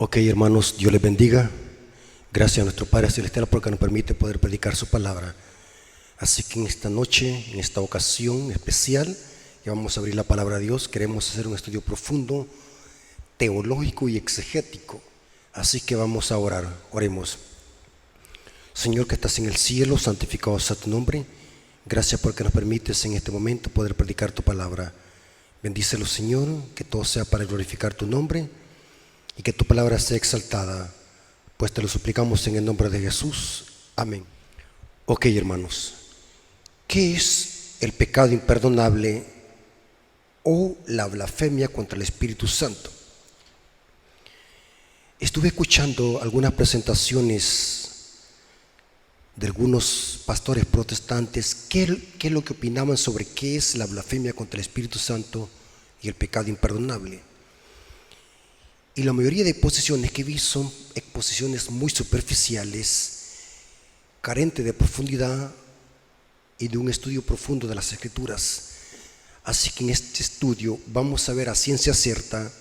Ok, hermanos, Dios les bendiga. Gracias a nuestro Padre Celestial porque nos permite poder predicar su palabra. Así que en esta noche, en esta ocasión especial, ya vamos a abrir la palabra de Dios. Queremos hacer un estudio profundo, teológico y exegético. Así que vamos a orar. Oremos. Señor que estás en el cielo, santificado sea tu nombre. Gracias porque nos permites en este momento poder predicar tu palabra. Bendícelo, Señor, que todo sea para glorificar tu nombre y que tu palabra sea exaltada, pues te lo suplicamos en el nombre de Jesús. Amén. Ok, hermanos, ¿qué es el pecado imperdonable o la blasfemia contra el Espíritu Santo? Estuve escuchando algunas presentaciones de algunos pastores protestantes, qué es lo que opinaban sobre qué es la blasfemia contra el Espíritu Santo y el pecado imperdonable. Y la mayoría de exposiciones que vi son exposiciones muy superficiales, carentes de profundidad y de un estudio profundo de las Escrituras. Así que en este estudio vamos a ver a ciencia cierta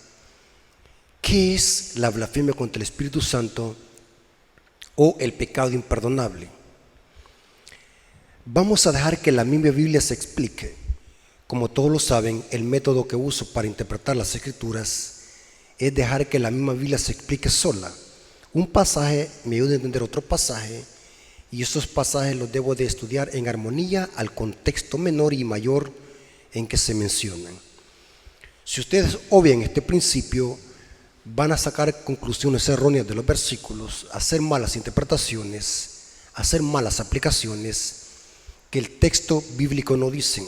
qué es la blasfemia contra el Espíritu Santo o el pecado imperdonable. Vamos a dejar que la misma Biblia se explique. Como todos lo saben, el método que uso para interpretar las Escrituras es dejar que la misma Biblia se explique sola. Un pasaje me ayuda a entender otro pasaje y esos pasajes los debo de estudiar en armonía al contexto menor y mayor en que se mencionan. Si ustedes obvian este principio, van a sacar conclusiones erróneas de los versículos, hacer malas interpretaciones, hacer malas aplicaciones que el texto bíblico no dice.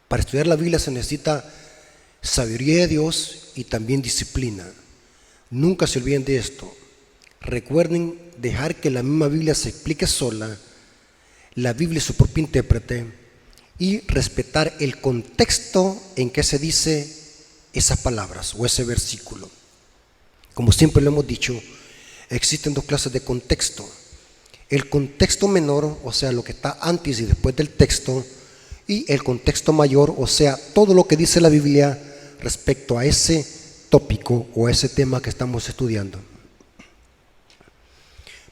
Para estudiar la Biblia se necesita sabiduría de Dios y también disciplina. Nunca se olviden de esto. Recuerden dejar que la misma Biblia se explique sola, la Biblia es su propio intérprete, y respetar el contexto en que se dice esas palabras o ese versículo. Como siempre lo hemos dicho, existen dos clases de contexto. El contexto menor, o sea, lo que está antes y después del texto, y el contexto mayor, o sea, todo lo que dice la Biblia respecto a ese tópico o a ese tema que estamos estudiando.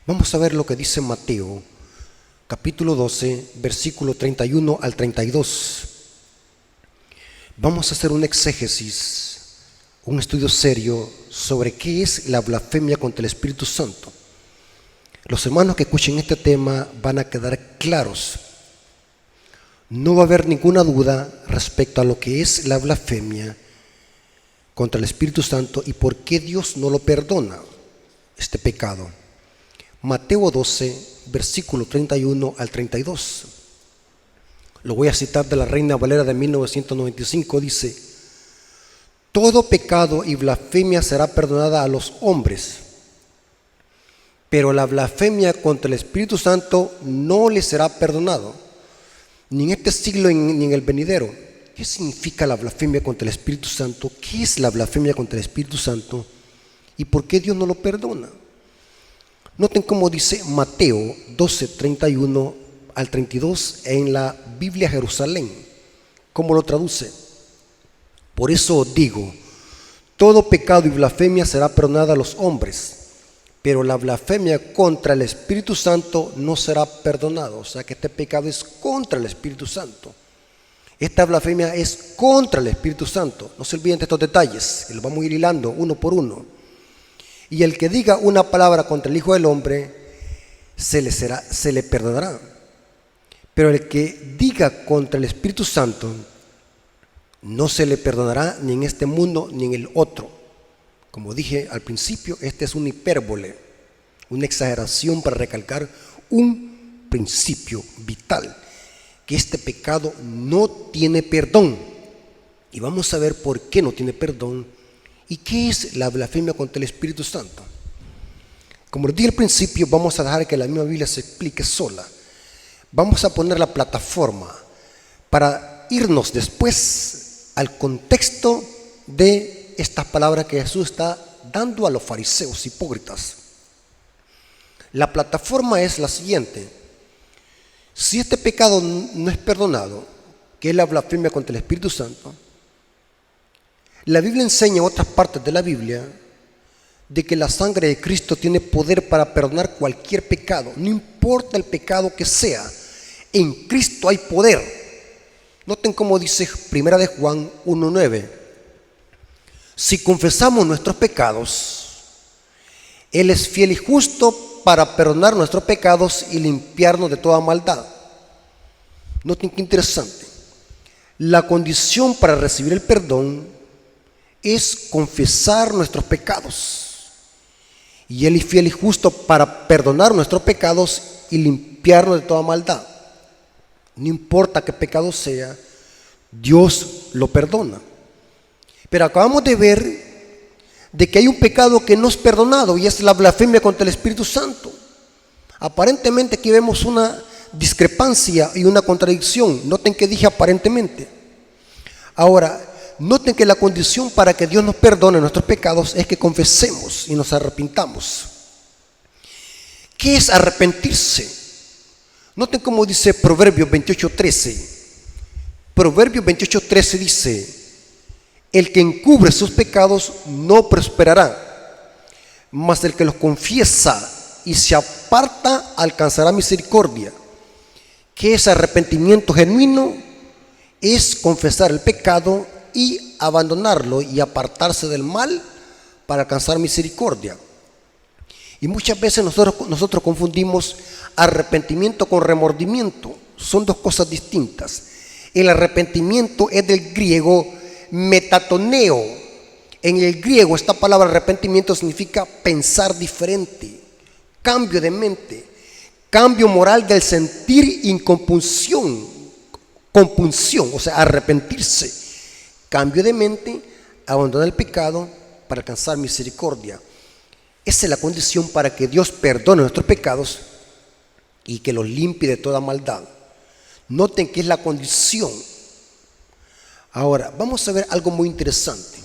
Vamos a ver lo que dice Mateo, capítulo 12, versículo 31 al 32. Vamos a hacer un exégesis, un estudio serio sobre qué es la blasfemia contra el Espíritu Santo. Los hermanos que escuchen este tema van a quedar claros. No va a haber ninguna duda respecto a lo que es la blasfemia contra el Espíritu Santo y por qué Dios no lo perdona, este pecado. Mateo 12, versículo 31 al 32. Lo voy a citar de la Reina Valera de 1995, dice: todo pecado y blasfemia será perdonada a los hombres, pero la blasfemia contra el Espíritu Santo no le será perdonado, ni en este siglo ni en el venidero. ¿Qué significa la blasfemia contra el Espíritu Santo? ¿Qué es la blasfemia contra el Espíritu Santo? ¿Y por qué Dios no lo perdona? Noten cómo dice Mateo 12, 31 al 32 en la Biblia Jerusalén. ¿Cómo lo traduce? Por eso os digo, todo pecado y blasfemia será perdonada a los hombres, pero la blasfemia contra el Espíritu Santo no será perdonado. O sea que este pecado es contra el Espíritu Santo. Esta blasfemia es contra el Espíritu Santo. No se olviden de estos detalles, que los vamos a ir hilando uno por uno. Y el que diga una palabra contra el Hijo del Hombre, se le perdonará. Pero el que diga contra el Espíritu Santo, no se le perdonará ni en este mundo ni en el otro. Como dije al principio, esta es una hipérbole, una exageración para recalcar un principio vital, que este pecado no tiene perdón. Y vamos a ver por qué no tiene perdón y qué es la blasfemia contra el Espíritu Santo. Como les dije al principio, vamos a dejar que la misma Biblia se explique sola. Vamos a poner la plataforma para irnos después al contexto de estas palabras que Jesús está dando a los fariseos hipócritas. La plataforma es la siguiente: si este pecado no es perdonado, que es la blasfemia contra el Espíritu Santo, la Biblia enseña en otras partes de la Biblia de que la sangre de Cristo tiene poder para perdonar cualquier pecado, no importa el pecado que sea, en Cristo hay poder. Noten cómo dice 1 de Juan 1:9. Si confesamos nuestros pecados, Él es fiel y justo para perdonar nuestros pecados y limpiarnos de toda maldad. Noten qué interesante. La condición para recibir el perdón es confesar nuestros pecados. Y Él es fiel y justo para perdonar nuestros pecados y limpiarnos de toda maldad. No importa qué pecado sea, Dios lo perdona. Pero acabamos de ver de que hay un pecado que no es perdonado y es la blasfemia contra el Espíritu Santo. Aparentemente aquí vemos una discrepancia y una contradicción. Noten que dije aparentemente. Ahora, noten que la condición para que Dios nos perdone nuestros pecados es que confesemos y nos arrepintamos. ¿Qué es arrepentirse? Noten cómo dice Proverbios 28:13. Proverbios 28:13 dice: el que encubre sus pecados no prosperará, mas el que los confiesa y se aparta alcanzará misericordia. ¿Qué es arrepentimiento genuino? Es confesar el pecado y abandonarlo y apartarse del mal para alcanzar misericordia. Y muchas veces nosotros confundimos arrepentimiento con remordimiento. Son dos cosas distintas. El arrepentimiento es del griego metatoneo. En el griego esta palabra arrepentimiento significa pensar diferente, cambio de mente, cambio moral del sentir incompunción, compunción, o sea, arrepentirse, cambio de mente, abandonar el pecado para alcanzar misericordia. Esa es la condición para que Dios perdone nuestros pecados y que los limpie de toda maldad. Noten que es la condición. Ahora, vamos a ver algo muy interesante.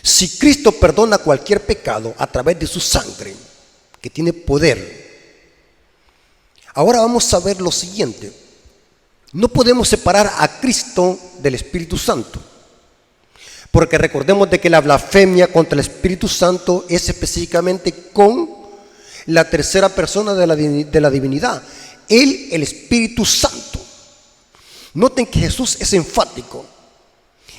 Si Cristo perdona cualquier pecado a través de su sangre, que tiene poder, ahora vamos a ver lo siguiente. No podemos separar a Cristo del Espíritu Santo, porque recordemos de que la blasfemia contra el Espíritu Santo es específicamente con la tercera persona de la divinidad, Él, el Espíritu Santo. Noten que Jesús es enfático.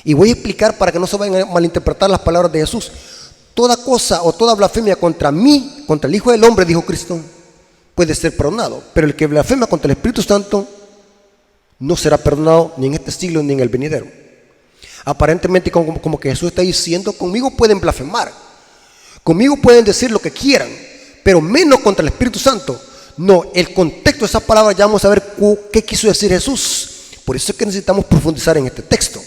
Y voy a explicar para que no se vayan a malinterpretar las palabras de Jesús. Toda cosa o toda blasfemia contra mí, contra el Hijo del Hombre, dijo Cristo, puede ser perdonado. Pero el que blasfema contra el Espíritu Santo no será perdonado ni en este siglo ni en el venidero. Aparentemente como que Jesús está diciendo, conmigo pueden blasfemar, conmigo pueden decir lo que quieran, pero menos contra el Espíritu Santo. No, el contexto de esa palabra ya vamos a ver qué quiso decir Jesús. Por eso es que necesitamos profundizar en este texto.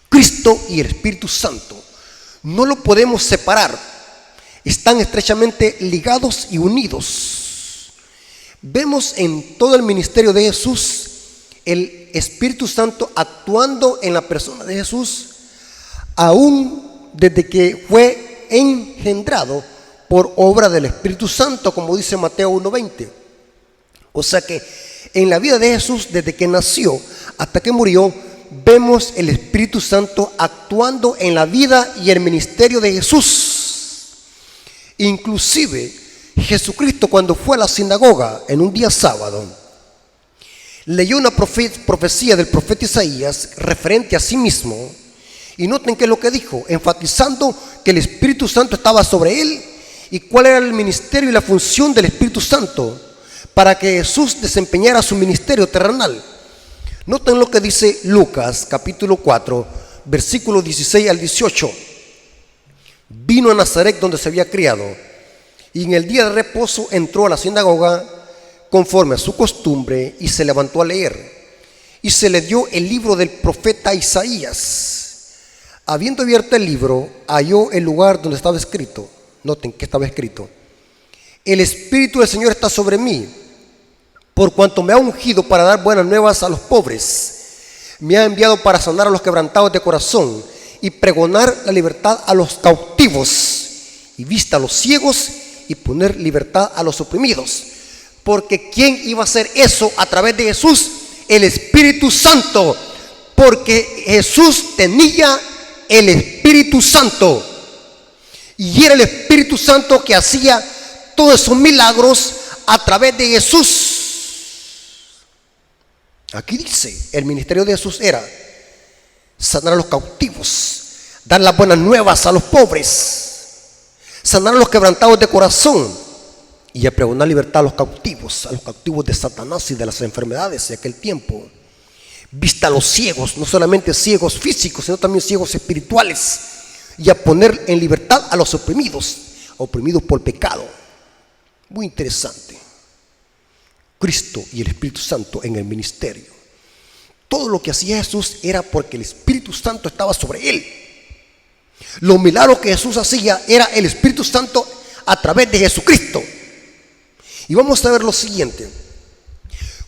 Cristo y el Espíritu Santo no lo podemos separar. Están estrechamente ligados y unidos. Vemos en todo el ministerio de Jesús el Espíritu Santo actuando en la persona de Jesús, aún desde que fue engendrado por obra del Espíritu Santo, como dice Mateo 1:20. O sea que en la vida de Jesús, desde que nació hasta que murió, vemos el Espíritu Santo actuando en la vida y el ministerio de Jesús. Inclusive Jesucristo, cuando fue a la sinagoga en un día sábado, leyó una profecía del profeta Isaías referente a sí mismo. Y noten qué es lo que dijo, enfatizando que el Espíritu Santo estaba sobre él y cuál era el ministerio y la función del Espíritu Santo para que Jesús desempeñara su ministerio terrenal. Noten lo que dice Lucas capítulo 4, versículos 16 al 18. Vino a Nazaret, donde se había criado, y en el día de reposo entró a la sinagoga conforme a su costumbre y se levantó a leer. Y se le dio el libro del profeta Isaías. Habiendo abierto el libro, halló el lugar donde estaba escrito. Noten que estaba escrito: el Espíritu del Señor está sobre mí, por cuanto me ha ungido para dar buenas nuevas a los pobres. Me ha enviado para sanar a los quebrantados de corazón y pregonar la libertad a los cautivos y vista a los ciegos y poner libertad a los oprimidos. Porque ¿quién iba a hacer eso a través de Jesús? El Espíritu Santo. Porque Jesús tenía el Espíritu Santo. Y era el Espíritu Santo que hacía todos esos milagros a través de Jesús. Aquí dice, el ministerio de Jesús era sanar a los cautivos, dar las buenas nuevas a los pobres, sanar a los quebrantados de corazón y apregonar libertad a los cautivos de Satanás y de las enfermedades de aquel tiempo. Vista a los ciegos, no solamente ciegos físicos, sino también ciegos espirituales, y a poner en libertad a los oprimidos por pecado. Muy interesante. Cristo y el Espíritu Santo en el ministerio. Todo lo que hacía Jesús era porque el Espíritu Santo estaba sobre él. Los milagros que Jesús hacía era el Espíritu Santo a través de Jesucristo. Y vamos a ver lo siguiente.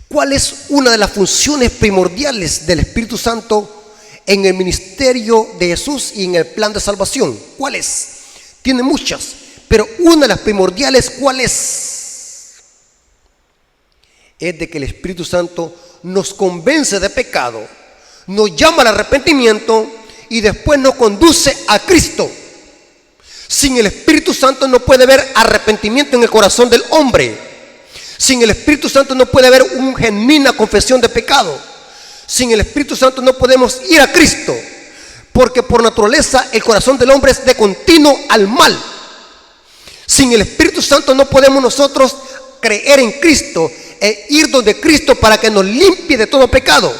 ¿Cuál es una de las funciones primordiales del Espíritu Santo en el ministerio de Jesús y en el plan de salvación? ¿Cuál es? Tiene muchas, pero una de las primordiales, ¿cuál es? Es de que el Espíritu Santo nos convence de pecado, nos llama al arrepentimiento y después nos conduce a Cristo. Sin el Espíritu Santo no puede haber arrepentimiento en el corazón del hombre. Sin el Espíritu Santo no puede haber una genuina confesión de pecado. Sin el Espíritu Santo no podemos ir a Cristo, porque por naturaleza el corazón del hombre es de continuo al mal. Sin el Espíritu Santo no podemos nosotros creer en Cristo e ir donde Cristo para que nos limpie de todo pecado.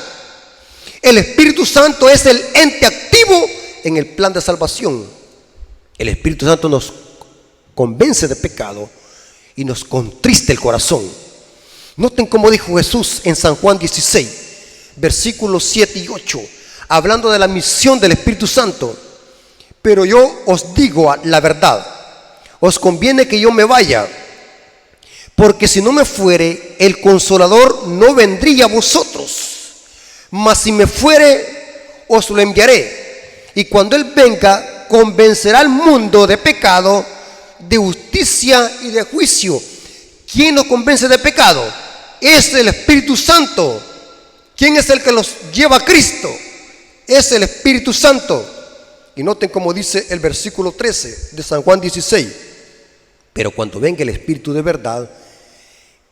El Espíritu Santo es el ente activo en el plan de salvación. El Espíritu Santo nos convence de pecado y nos contrista el corazón. Noten cómo dijo Jesús en San Juan 16, versículos 7 y 8, hablando de la misión del Espíritu Santo. Pero yo os digo la verdad, os conviene que yo me vaya, porque si no me fuere, el Consolador no vendría a vosotros. Mas si me fuere, os lo enviaré. Y cuando Él venga, convencerá al mundo de pecado, de justicia y de juicio. ¿Quién nos convence de pecado? Es el Espíritu Santo. ¿Quién es el que los lleva a Cristo? Es el Espíritu Santo. Y noten cómo dice el versículo 13 de San Juan 16. Pero cuando venga el Espíritu de verdad,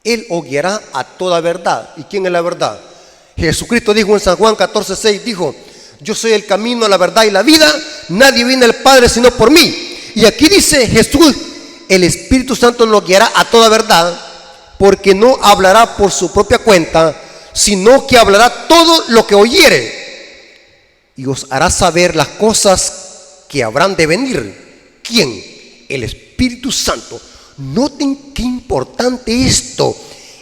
Él os guiará a toda verdad. ¿Y quién es la verdad? Jesucristo dijo en San Juan 14:6, dijo: yo soy el camino, la verdad y la vida, nadie viene al Padre sino por mí. Y aquí dice Jesús, el Espíritu Santo nos guiará a toda verdad, porque no hablará por su propia cuenta, sino que hablará todo lo que oyere, y os hará saber las cosas que habrán de venir. ¿Quién? El Espíritu Santo. Noten qué importante esto.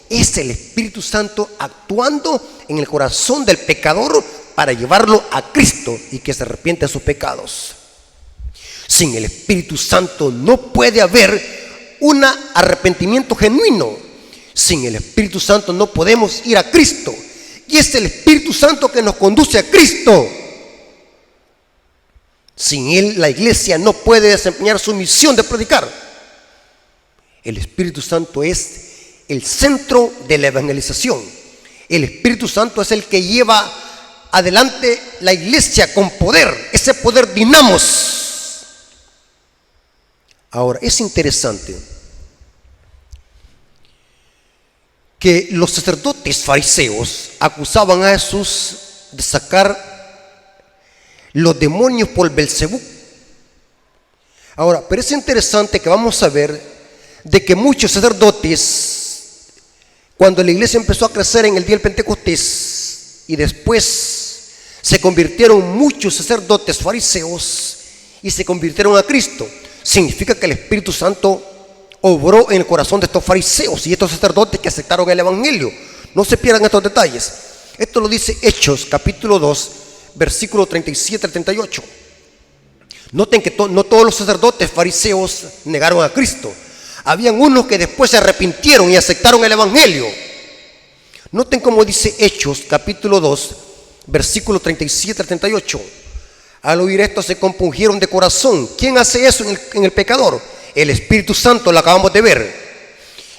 Es el Espíritu Santo actuando en el corazón del pecador para llevarlo a Cristo y que se arrepiente de sus pecados. Sin el Espíritu Santo no puede haber un arrepentimiento genuino. Sin el Espíritu Santo no podemos ir a Cristo. Y es el Espíritu Santo que nos conduce a Cristo. Sin Él la iglesia no puede desempeñar su misión de predicar. El Espíritu Santo es el centro de la evangelización. El Espíritu Santo es el que lleva adelante la iglesia con poder, ese poder dinamos. Ahora, es interesante que los sacerdotes fariseos acusaban a Jesús de sacar los demonios por Belcebú. Ahora, pero es interesante que vamos a ver de que muchos sacerdotes, cuando la iglesia empezó a crecer en el día del Pentecostés y después se convirtieron muchos sacerdotes fariseos y se convirtieron a Cristo, significa que el Espíritu Santo obró en el corazón de estos fariseos y estos sacerdotes que aceptaron el evangelio. No se pierdan estos detalles. Esto lo dice Hechos capítulo 2 versículo 37 al 38. Noten que no todos los sacerdotes fariseos negaron a Cristo. Habían unos que después se arrepintieron y aceptaron el evangelio. Noten cómo dice Hechos capítulo 2 versículo 37 al 38. Al oír esto se compungieron de corazón. ¿Quién hace eso en el pecador? El Espíritu Santo, lo acabamos de ver.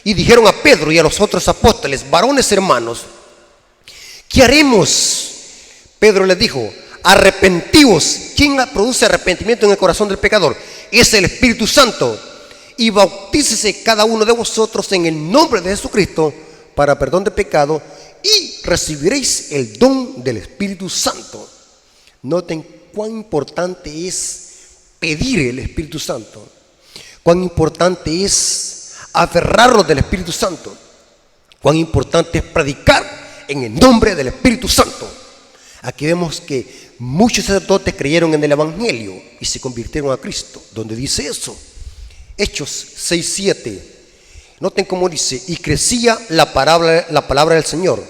Y dijeron a Pedro y a los otros apóstoles: varones hermanos, ¿qué haremos? Pedro les dijo: arrepentíos. ¿Quién produce arrepentimiento en el corazón del pecador? Es el Espíritu Santo. Y bautícese cada uno de vosotros en el nombre de Jesucristo para perdón de pecado, y recibiréis el don del Espíritu Santo. Noten cuán importante es pedir el Espíritu Santo, cuán importante es aferrarnos del Espíritu Santo, cuán importante es predicar en el nombre del Espíritu Santo. Aquí vemos que muchos sacerdotes creyeron en el Evangelio y se convirtieron a Cristo. ¿Dónde dice eso? Hechos 6:7. Noten cómo dice: y crecía la palabra del Señor,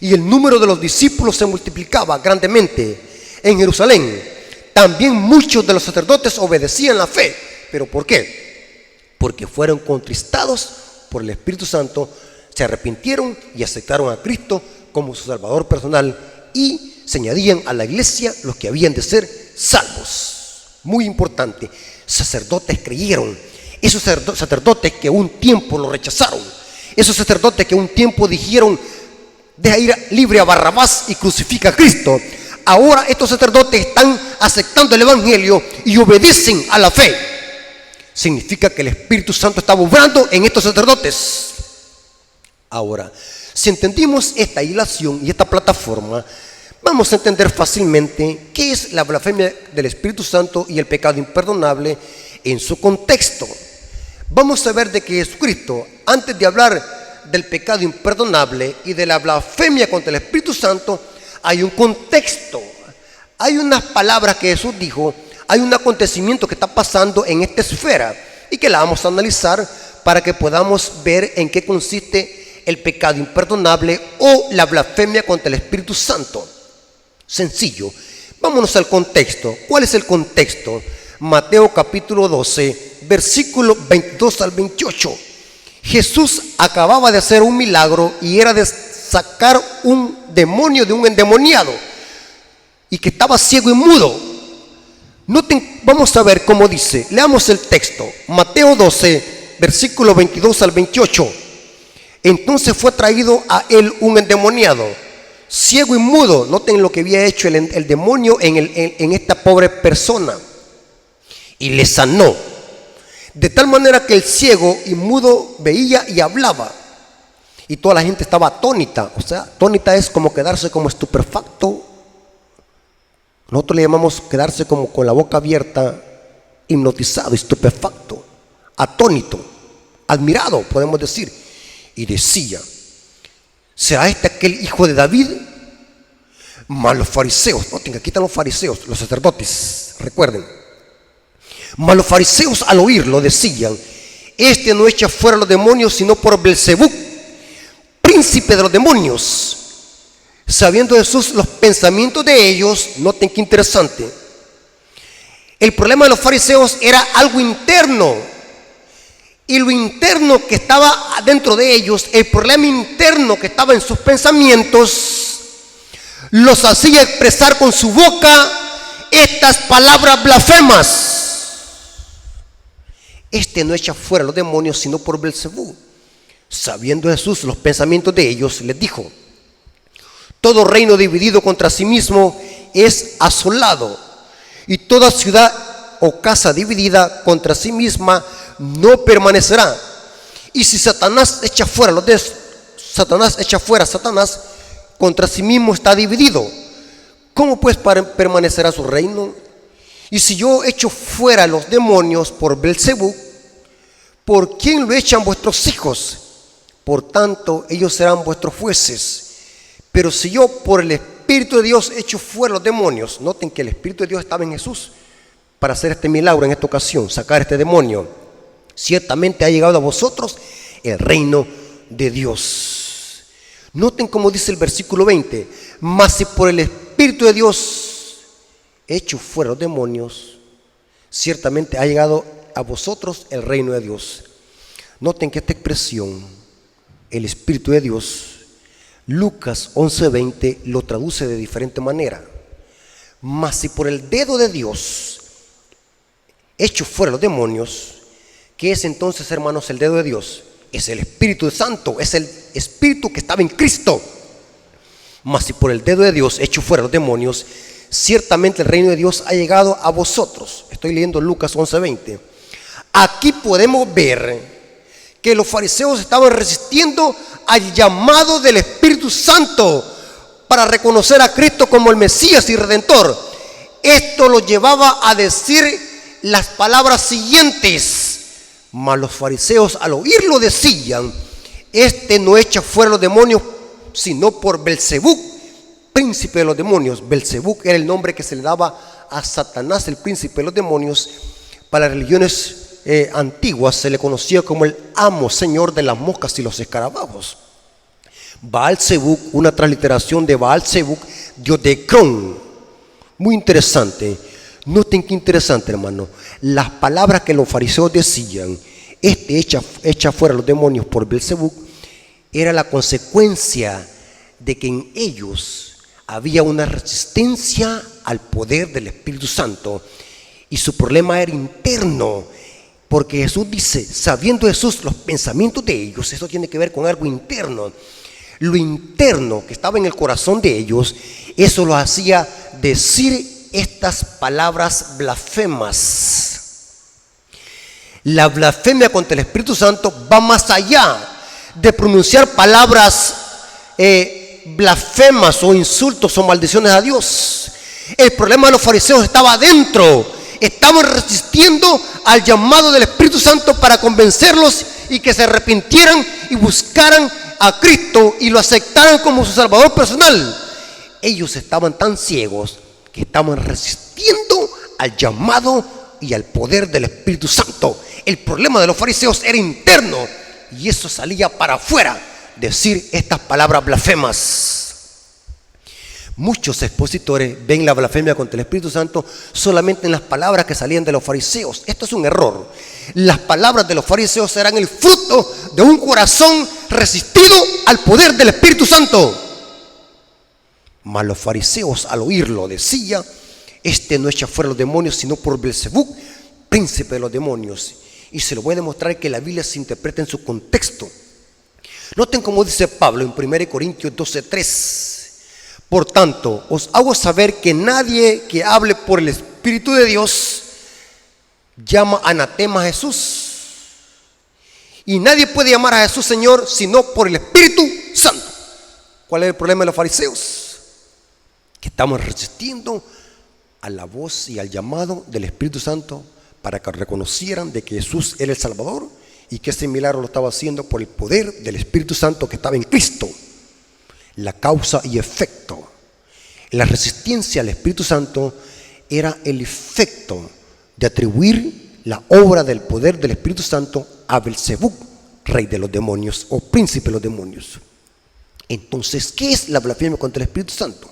y el número de los discípulos se multiplicaba grandemente en Jerusalén. También muchos de los sacerdotes obedecían la fe. ¿Pero por qué? Porque fueron contristados por el Espíritu Santo, se arrepintieron y aceptaron a Cristo como su Salvador personal, y se añadían a la iglesia los que habían de ser salvos. Muy importante, sacerdotes creyeron. Esos sacerdotes que un tiempo lo rechazaron, esos sacerdotes que un tiempo dijeron: deja ir libre a Barrabás y crucifica a Cristo. Ahora estos sacerdotes están aceptando el Evangelio y obedecen a la fe. Significa que el Espíritu Santo está obrando en estos sacerdotes. Ahora, si entendimos esta hilación y esta plataforma, vamos a entender fácilmente qué es la blasfemia del Espíritu Santo y el pecado imperdonable en su contexto. Vamos a ver de que Jesucristo, antes de hablar del pecado imperdonable y de la blasfemia contra el Espíritu Santo, hay un contexto, hay unas palabras que Jesús dijo, hay un acontecimiento que está pasando en esta esfera y que la vamos a analizar para que podamos ver en qué consiste el pecado imperdonable o la blasfemia contra el Espíritu Santo. Sencillo, vámonos al contexto. ¿Cuál es el contexto? Mateo capítulo 12, versículo 22 al 28. Jesús acababa de hacer un milagro y era de sacar un demonio de un endemoniado y que estaba ciego y mudo. Vamos a ver cómo dice. Leamos el texto. Mateo 12, versículo 22 al 28. Entonces fue traído a él un endemoniado, ciego y mudo. Noten lo que había hecho el demonio en esta pobre persona, y le sanó, de tal manera que el ciego y mudo veía y hablaba, y toda la gente estaba atónita. O sea, atónita es como quedarse como estupefacto. Nosotros le llamamos quedarse como con la boca abierta, hipnotizado, estupefacto, atónito, admirado, podemos decir. Y decía: ¿será este aquel hijo de David? Mas los fariseos, noten, aquí están los fariseos, los sacerdotes, recuerden. Mas los fariseos al oírlo decían: este no echa fuera los demonios sino por Belzebú, príncipe de los demonios. Sabiendo Jesús los pensamientos de ellos, noten qué interesante. El problema de los fariseos era algo interno. Y lo interno que estaba dentro de ellos, el problema interno que estaba en sus pensamientos, los hacía expresar con su boca estas palabras blasfemas: este no echa fuera los demonios sino por Belzebú. Sabiendo Jesús los pensamientos de ellos, les dijo: todo reino dividido contra sí mismo es asolado, y toda ciudad o casa dividida contra sí misma no permanecerá. Y si Satanás echa fuera a Satanás, contra sí mismo está dividido. ¿Cómo pues permanecerá su reino? Y si yo echo fuera los demonios por Belzebú, ¿por quién lo echan vuestros hijos? Por tanto, ellos serán vuestros jueces. Pero si yo por el Espíritu de Dios echo fuera los demonios, noten que el Espíritu de Dios estaba en Jesús para hacer este milagro en esta ocasión, sacar este demonio. Ciertamente ha llegado a vosotros el reino de Dios. Noten cómo dice el versículo 20: mas si por el Espíritu de Dios echo fuera los demonios, ciertamente ha llegado a vosotros el reino de Dios. Noten que esta expresión, el Espíritu de Dios, Lucas 11:20 lo traduce de diferente manera. Mas si por el dedo de Dios echo fuera los demonios, ¿qué es entonces, hermanos, el dedo de Dios? Es el Espíritu Santo, es el Espíritu que estaba en Cristo. Mas si por el dedo de Dios echo fuera los demonios, ciertamente el reino de Dios ha llegado a vosotros. Estoy leyendo Lucas 11:20. Aquí podemos ver que los fariseos estaban resistiendo al llamado del Espíritu Santo para reconocer a Cristo como el Mesías y Redentor. Esto los llevaba a decir las palabras siguientes: mas los fariseos al oírlo decían: este no echa fuera los demonios sino por Belzebú, príncipe de los demonios. Belzebú era el nombre que se le daba a Satanás, el príncipe de los demonios. Para las religiones antiguas se le conocía como el amo, señor de las moscas y los escarabajos. Baal-Zebub, una transliteración de Baal-Zebub, dios de Cron. Muy interesante. Noten qué interesante, hermano. Las palabras que los fariseos decían, este echa fuera los demonios por Belzebú, era la consecuencia de que en ellos había una resistencia al poder del Espíritu Santo. Y su problema era interno, porque Jesús dice, sabiendo Jesús los pensamientos de ellos, eso tiene que ver con algo interno. Lo interno que estaba en el corazón de ellos, eso los hacía decir estas palabras blasfemas. La blasfemia contra el Espíritu Santo va más allá de pronunciar palabras blasfemas o insultos o maldiciones a Dios. El problema de los fariseos estaba adentro. Estaban resistiendo al llamado del Espíritu Santo para convencerlos y que se arrepintieran y buscaran a Cristo y lo aceptaran como su Salvador personal. Ellos estaban tan ciegos que estaban resistiendo al llamado y al poder del Espíritu Santo. El problema de los fariseos era interno y eso salía para afuera, decir estas palabras blasfemas. Muchos expositores ven la blasfemia contra el Espíritu Santo solamente en las palabras que salían de los fariseos. Esto es un error. Las palabras de los fariseos eran el fruto de un corazón resistido al poder del Espíritu Santo. Mas los fariseos al oírlo decían: este no echa fuera los demonios sino por Belzebú, príncipe de los demonios. Y se lo voy a demostrar que la Biblia se interpreta en su contexto. Noten cómo dice Pablo en 1 Corintios 12:3. Por tanto, os hago saber que nadie que hable por el Espíritu de Dios llama anatema a Jesús. Y nadie puede llamar a Jesús Señor sino por el Espíritu Santo. ¿Cuál es el problema de los fariseos? Que estamos resistiendo a la voz y al llamado del Espíritu Santo para que reconocieran de que Jesús era el Salvador y que ese milagro lo estaba haciendo por el poder del Espíritu Santo que estaba en Cristo. La causa y efecto. La resistencia al Espíritu Santo era el efecto de atribuir la obra del poder del Espíritu Santo a Belzebú, rey de los demonios o príncipe de los demonios. Entonces, ¿qué es la blasfemia contra el Espíritu Santo?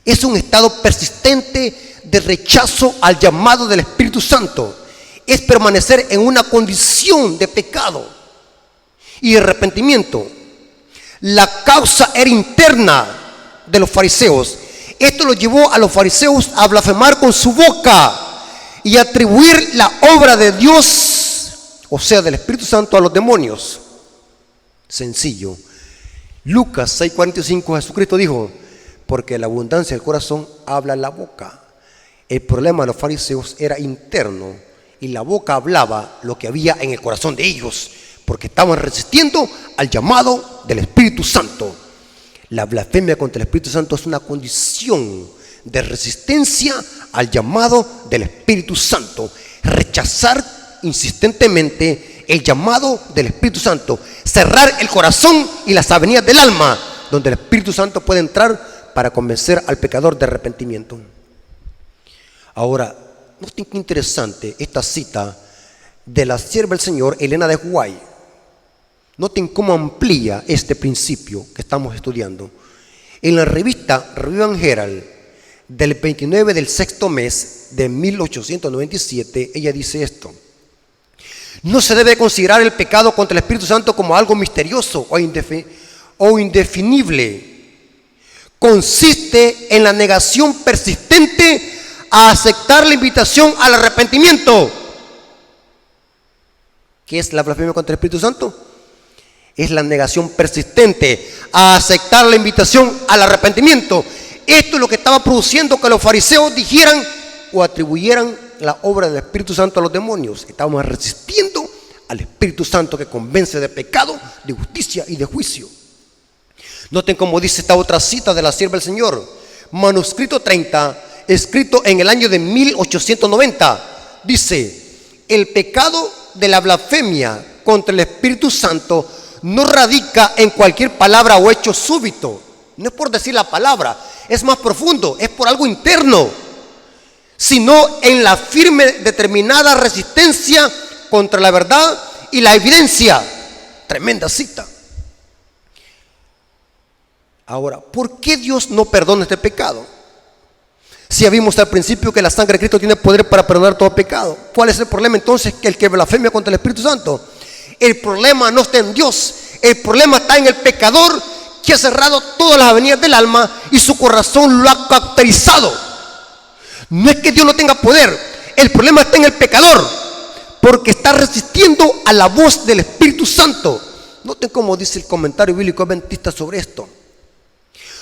Es un estado persistente de rechazo al llamado del Espíritu Santo. Es permanecer en una condición de pecado y de arrepentimiento. La causa era interna de los fariseos. Esto lo llevó a los fariseos a blasfemar con su boca y atribuir la obra de Dios, o sea, del Espíritu Santo, a los demonios. Sencillo. Lucas 6:45, Jesucristo dijo: porque la abundancia del corazón habla la boca. El problema de los fariseos era interno y la boca hablaba lo que había en el corazón de ellos, porque estaban resistiendo al llamado del Espíritu Santo. La blasfemia contra el Espíritu Santo es una condición de resistencia al llamado del Espíritu Santo. Rechazar insistentemente el llamado del Espíritu Santo. Cerrar el corazón y las avenidas del alma, donde el Espíritu Santo puede entrar para convencer al pecador de arrepentimiento. Ahora, noten qué interesante esta cita de la sierva del Señor, Elena de White. Noten cómo amplía este principio que estamos estudiando. En la revista Review and Herald del 29 del sexto mes de 1897, ella dice esto: no se debe considerar el pecado contra el Espíritu Santo como algo misterioso o indefinible. Consiste en la negación persistente a aceptar la invitación al arrepentimiento. ¿Qué es la blasfemia contra el Espíritu Santo? Es la negación persistente a aceptar la invitación al arrepentimiento. Esto es lo que estaba produciendo que los fariseos dijeran o atribuyeran la obra del Espíritu Santo a los demonios. Estábamos resistiendo al Espíritu Santo que convence de pecado, de justicia y de juicio. Noten cómo dice esta otra cita de la sierva del Señor, manuscrito 30, escrito en el año de 1890. Dice: el pecado de la blasfemia contra el Espíritu Santo no radica en cualquier palabra o hecho súbito. No es por decir la palabra, es más profundo, es por algo interno, sino en la firme, determinada resistencia contra la verdad y la evidencia. Tremenda cita. Ahora, ¿por qué Dios no perdona este pecado? Si ya vimos al principio que la sangre de Cristo tiene poder para perdonar todo pecado. ¿Cuál es el problema entonces? Que el que blasfemia contra el Espíritu Santo. El problema no está en Dios, el problema está en el pecador que ha cerrado todas las avenidas del alma y su corazón lo ha cauterizado. No es que Dios no tenga poder, el problema está en el pecador, porque está resistiendo a la voz del Espíritu Santo. Noten cómo dice el comentario bíblico adventista sobre esto.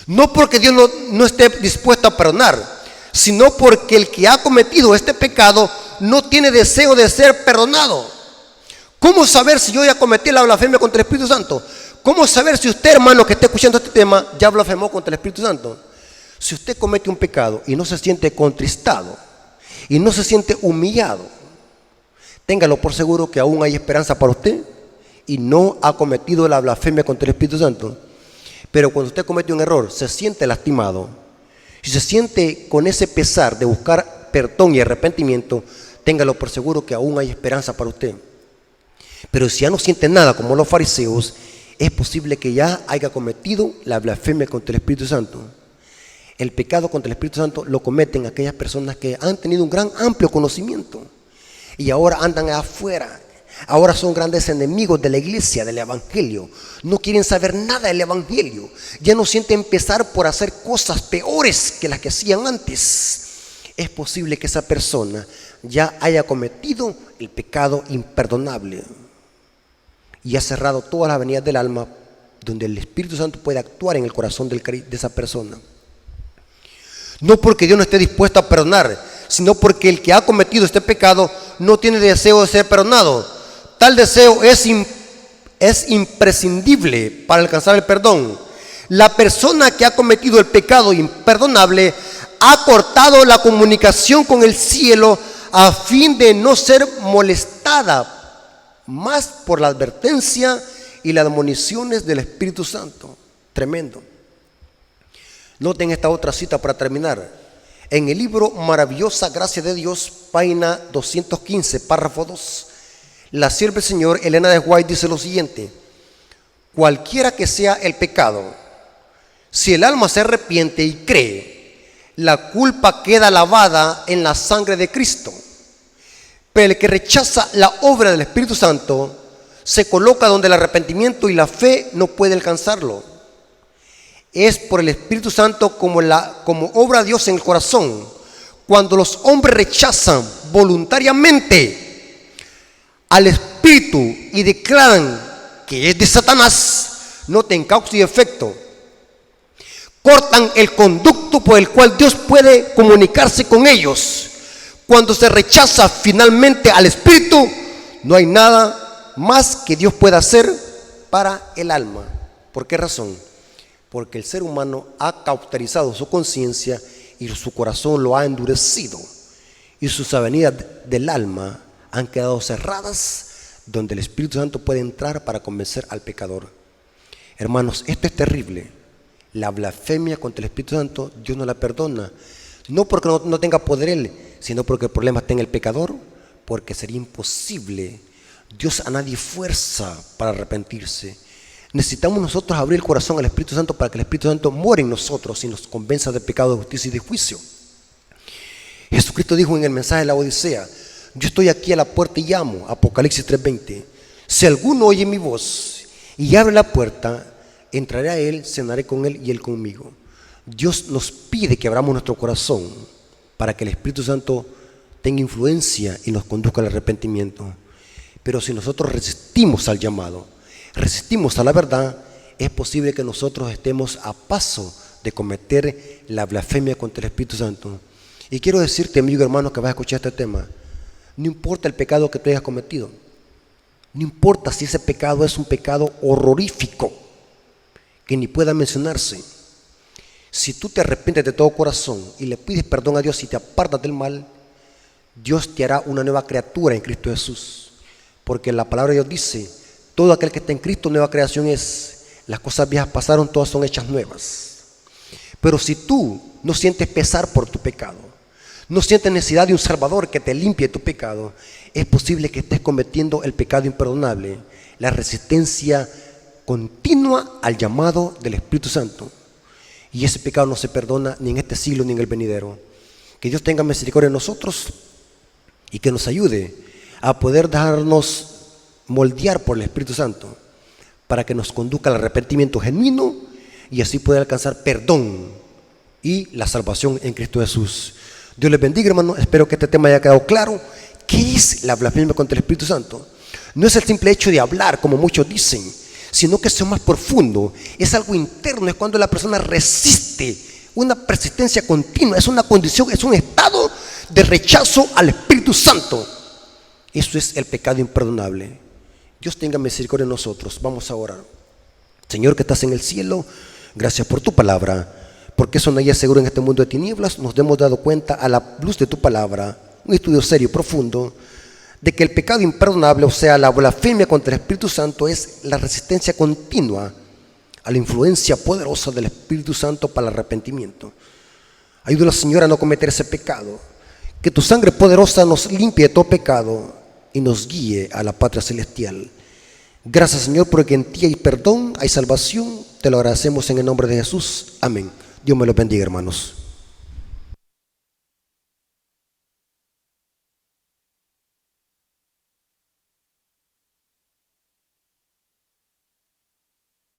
No porque Dios no esté dispuesto a perdonar, sino porque el que ha cometido este pecado no tiene deseo de ser perdonado. ¿Cómo saber si yo ya cometí la blasfemia contra el Espíritu Santo? ¿Cómo saber si usted, hermano, que está escuchando este tema, ya blasfemó contra el Espíritu Santo? Si usted comete un pecado y no se siente contristado y no se siente humillado, téngalo por seguro que aún hay esperanza para usted y no ha cometido la blasfemia contra el Espíritu Santo. Pero cuando usted comete un error, se siente lastimado y se siente con ese pesar de buscar perdón y arrepentimiento, téngalo por seguro que aún hay esperanza para usted. Pero si ya no siente nada como los fariseos, es posible que ya haya cometido la blasfemia contra el Espíritu Santo. El pecado contra el Espíritu Santo lo cometen aquellas personas que han tenido un gran amplio conocimiento y ahora andan afuera. Ahora son grandes enemigos de la iglesia, del evangelio. No quieren saber nada del evangelio. Ya no sienten pesar por hacer cosas peores que las que hacían antes. Es posible que esa persona ya haya cometido el pecado imperdonable y ha cerrado todas las avenidas del alma donde el Espíritu Santo puede actuar en el corazón de esa persona. No porque Dios no esté dispuesto a perdonar, sino porque el que ha cometido este pecado no tiene deseo de ser perdonado. Tal deseo es imprescindible para alcanzar el perdón. La persona que ha cometido el pecado imperdonable ha cortado la comunicación con el cielo a fin de no ser molestada más por la advertencia y las admoniciones del Espíritu Santo. Tremendo. Noten esta otra cita para terminar. En el libro Maravillosa Gracia de Dios, página 215, párrafo 2, la sierva del Señor Elena de White dice lo siguiente: cualquiera que sea el pecado, si el alma se arrepiente y cree, la culpa queda lavada en la sangre de Cristo. Pero el que rechaza la obra del Espíritu Santo se coloca donde el arrepentimiento y la fe no puede alcanzarlo. Es por el Espíritu Santo como obra de Dios en el corazón. Cuando los hombres rechazan voluntariamente al Espíritu y declaran que es de Satanás, noten causa y efecto, cortan el conducto por el cual Dios puede comunicarse con ellos. Cuando se rechaza finalmente al Espíritu, no hay nada más que Dios pueda hacer para el alma. ¿Por qué razón? Porque el ser humano ha cauterizado su conciencia y su corazón lo ha endurecido, y sus avenidas del alma han quedado cerradas, donde el Espíritu Santo puede entrar para convencer al pecador. Hermanos, esto es terrible. La blasfemia contra el Espíritu Santo, Dios no la perdona. No porque no tenga poder Él, sino porque el problema está en el pecador, porque sería imposible. Dios a nadie fuerza para arrepentirse. Necesitamos nosotros abrir el corazón al Espíritu Santo para que el Espíritu Santo muera en nosotros y nos convenza de pecado, de justicia y de juicio. Jesucristo dijo en el mensaje de la Odisea: yo estoy aquí a la puerta y llamo. Apocalipsis 3:20. Si alguno oye mi voz y abre la puerta, entraré a él, cenaré con él y él conmigo. Dios nos pide que abramos nuestro corazón para que el Espíritu Santo tenga influencia y nos conduzca al arrepentimiento. Pero si nosotros resistimos al llamado, resistimos a la verdad, es posible que nosotros estemos a paso de cometer la blasfemia contra el Espíritu Santo. Y quiero decirte, amigo hermano, que vas a escuchar este tema, no importa el pecado que tú hayas cometido, no importa si ese pecado es un pecado horrorífico, que ni pueda mencionarse. Si tú te arrepientes de todo corazón y le pides perdón a Dios y te apartas del mal, Dios te hará una nueva criatura en Cristo Jesús. Porque la palabra de Dios dice, todo aquel que está en Cristo, nueva creación es. Las cosas viejas pasaron, todas son hechas nuevas. Pero si tú no sientes pesar por tu pecado, no sientes necesidad de un Salvador que te limpie tu pecado, es posible que estés cometiendo el pecado imperdonable, la resistencia continua al llamado del Espíritu Santo. Y ese pecado no se perdona ni en este siglo ni en el venidero. Que Dios tenga misericordia de nosotros y que nos ayude a poder dejarnos moldear por el Espíritu Santo para que nos conduzca al arrepentimiento genuino y así poder alcanzar perdón y la salvación en Cristo Jesús. Dios les bendiga, hermano. Espero que este tema haya quedado claro. ¿Qué es la blasfemia contra el Espíritu Santo? No es el simple hecho de hablar, como muchos dicen, sino que es más profundo. Es algo interno, es cuando la persona resiste, una persistencia continua, es una condición, es un estado de rechazo al Espíritu Santo. Eso es el pecado imperdonable. Dios tenga misericordia de nosotros. Vamos a orar. Señor que estás en el cielo, gracias por tu palabra, porque eso no hay seguro en este mundo de tinieblas. Nos hemos dado cuenta a la luz de tu palabra, un estudio serio y profundo, de que el pecado imperdonable, o sea, la blasfemia contra el Espíritu Santo, es la resistencia continua a la influencia poderosa del Espíritu Santo para el arrepentimiento. Ayúdanos, Señor, a no cometer ese pecado. Que tu sangre poderosa nos limpie de todo pecado y nos guíe a la patria celestial. Gracias, Señor, porque en ti hay perdón, hay salvación. Te lo agradecemos en el nombre de Jesús. Amén. Dios me lo bendiga, hermanos.